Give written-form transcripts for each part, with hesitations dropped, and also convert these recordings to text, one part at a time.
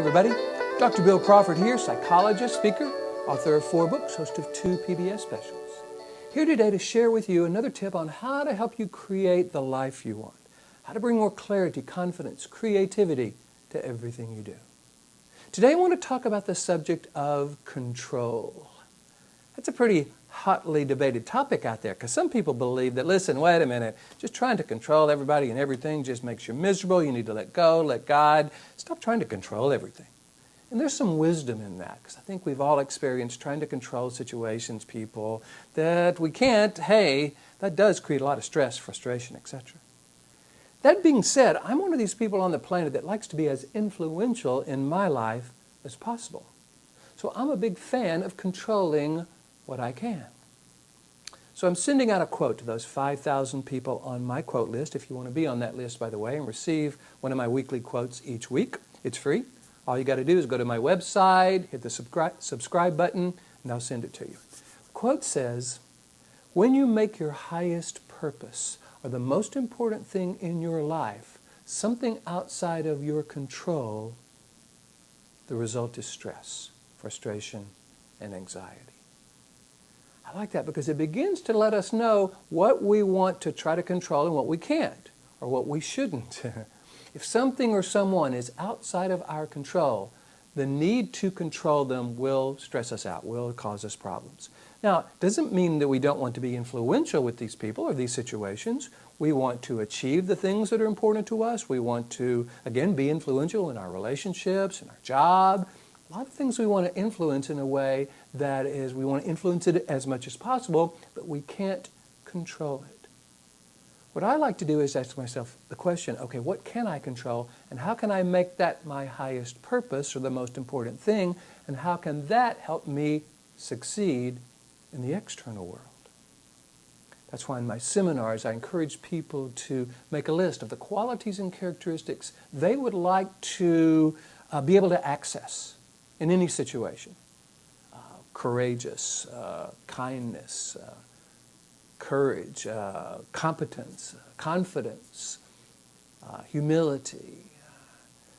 everybody. Dr. Bill Crawford here, psychologist, speaker, author of 4 books, host of 2 PBS specials. Here today to share with you another tip on how to help you create the life you want. How to bring more clarity, confidence, creativity to everything you do. Today I want to talk about the subject of control. That's a pretty hotly debated topic out there because some people believe that, listen, wait a minute, just trying to control everybody and everything just makes you miserable. You need to let go, let God. Stop trying to control everything. And there's some wisdom in that because I think we've all experienced trying to control situations, people, that we can't. Hey, that does create a lot of stress, frustration, etc. That being said, I'm one of these people on the planet that likes to be as influential in my life as possible. So I'm a big fan of controlling what I can. So I'm sending out a quote to those 5,000 people on my quote list. If you want to be on that list, by the way, and receive one of my weekly quotes each week, it's free. All you got to do is go to my website, hit the subscribe button, and I'll send it to you. The quote says, "When you make your highest purpose or the most important thing in your life something outside of your control, the result is stress, frustration, and anxiety." I like that because it begins to let us know what we want to try to control and what we can't, or what we shouldn't. If something or someone is outside of our control, the need to control them will stress us out, will cause us problems. Now, it doesn't mean that we don't want to be influential with these people or these situations. We want to achieve the things that are important to us. We want to, again, be influential in our relationships, in our job. A lot of things we want to influence in a way that is, we want to influence it as much as possible, but we can't control it. What I like to do is ask myself the question, okay, what can I control, and how can I make that my highest purpose or the most important thing, and how can that help me succeed in the external world? That's why in my seminars I encourage people to make a list of the qualities and characteristics they would like to be able to access in any situation. Courageous, kindness, courage, competence, confidence, humility,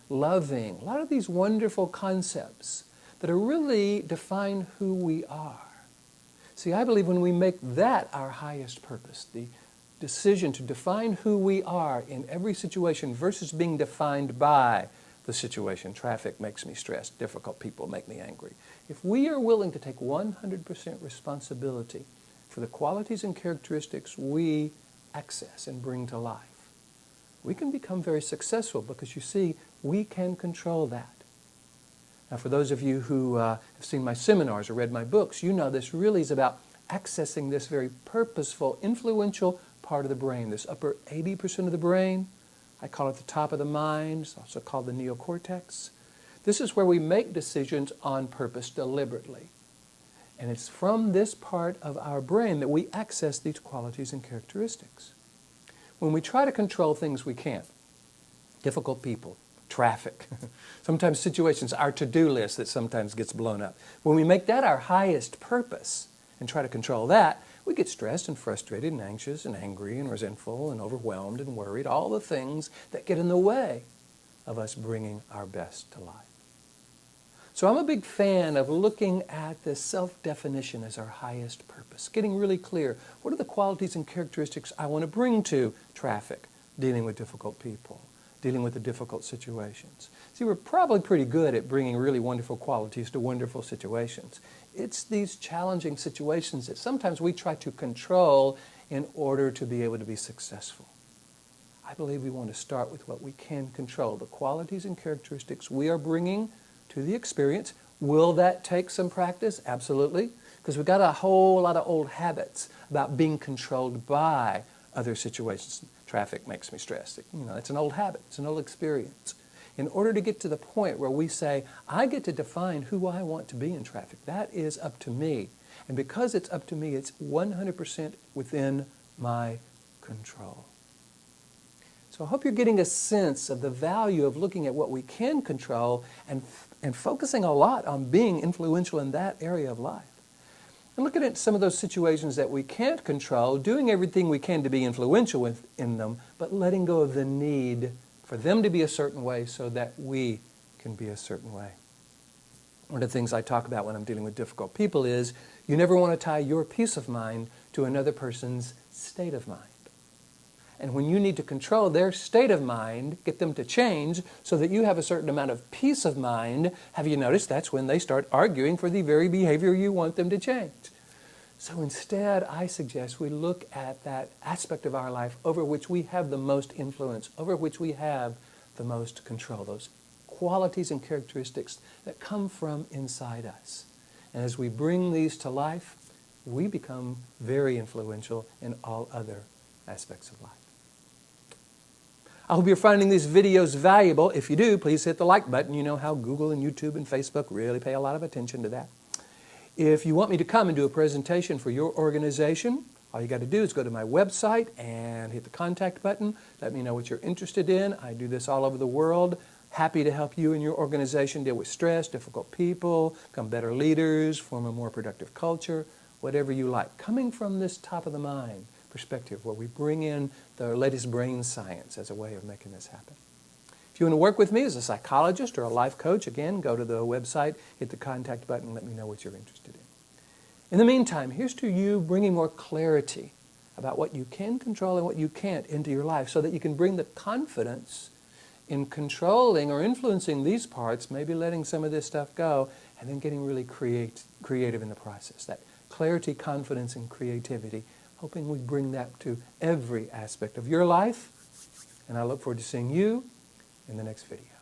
loving, a lot of these wonderful concepts that are really define who we are. See, I believe when we make that our highest purpose, the decision to define who we are in every situation versus being defined by the situation. Traffic makes me stressed. Difficult people make me angry. If we are willing to take 100% responsibility for the qualities and characteristics we access and bring to life, we can become very successful because, you see, we can control that. Now, for those of you who have seen my seminars or read my books, you know this really is about accessing this very purposeful, influential part of the brain, this upper 80% of the brain. I call it the top of the mind. It's also called the neocortex. This is where we make decisions on purpose deliberately. And it's from this part of our brain that we access these qualities and characteristics. When we try to control things we can't, difficult people, traffic, sometimes situations, our to-do list that sometimes gets blown up. When we make that our highest purpose and try to control that, we get stressed and frustrated and anxious and angry and resentful and overwhelmed and worried, all the things that get in the way of us bringing our best to life. So I'm a big fan of looking at this self-definition as our highest purpose, getting really clear. What are the qualities and characteristics I want to bring to traffic, dealing with difficult people, dealing with the difficult situations? See, we're probably pretty good at bringing really wonderful qualities to wonderful situations. It's these challenging situations that sometimes we try to control in order to be able to be successful. I believe we want to start with what we can control, the qualities and characteristics we are bringing to the experience. Will that take some practice? Absolutely. Because we've got a whole lot of old habits about being controlled by other situations. Traffic makes me stressed. You know, it's an old habit. It's an old experience. In order to get to the point where we say, I get to define who I want to be in traffic, that is up to me. And because it's up to me, it's 100% within my control. So I hope you're getting a sense of the value of looking at what we can control and focusing a lot on being influential in that area of life. And looking at some of those situations that we can't control, doing everything we can to be influential in them, but letting go of the need for them to be a certain way so that we can be a certain way. One of the things I talk about when I'm dealing with difficult people is you never want to tie your peace of mind to another person's state of mind. And when you need to control their state of mind, get them to change so that you have a certain amount of peace of mind, have you noticed that's when they start arguing for the very behavior you want them to change? So instead, I suggest we look at that aspect of our life over which we have the most influence, over which we have the most control, those qualities and characteristics that come from inside us. And as we bring these to life, we become very influential in all other aspects of life. I hope you're finding these videos valuable. If you do, please hit the like button. You know how Google and YouTube and Facebook really pay a lot of attention to that. If you want me to come and do a presentation for your organization, all you got to do is go to my website and hit the contact button. Let me know what you're interested in. I do this all over the world. Happy to help you and your organization deal with stress, difficult people, become better leaders, form a more productive culture, whatever you like. Coming from this top of the mind perspective where we bring in the latest brain science as a way of making this happen. If you want to work with me as a psychologist or a life coach, again, go to the website, hit the contact button, let me know what you're interested in. In the meantime, here's to you bringing more clarity about what you can control and what you can't into your life so that you can bring the confidence in controlling or influencing these parts, maybe letting some of this stuff go, and then getting really creative in the process. That clarity, confidence, and creativity, hoping we bring that to every aspect of your life. And I look forward to seeing you in the next video.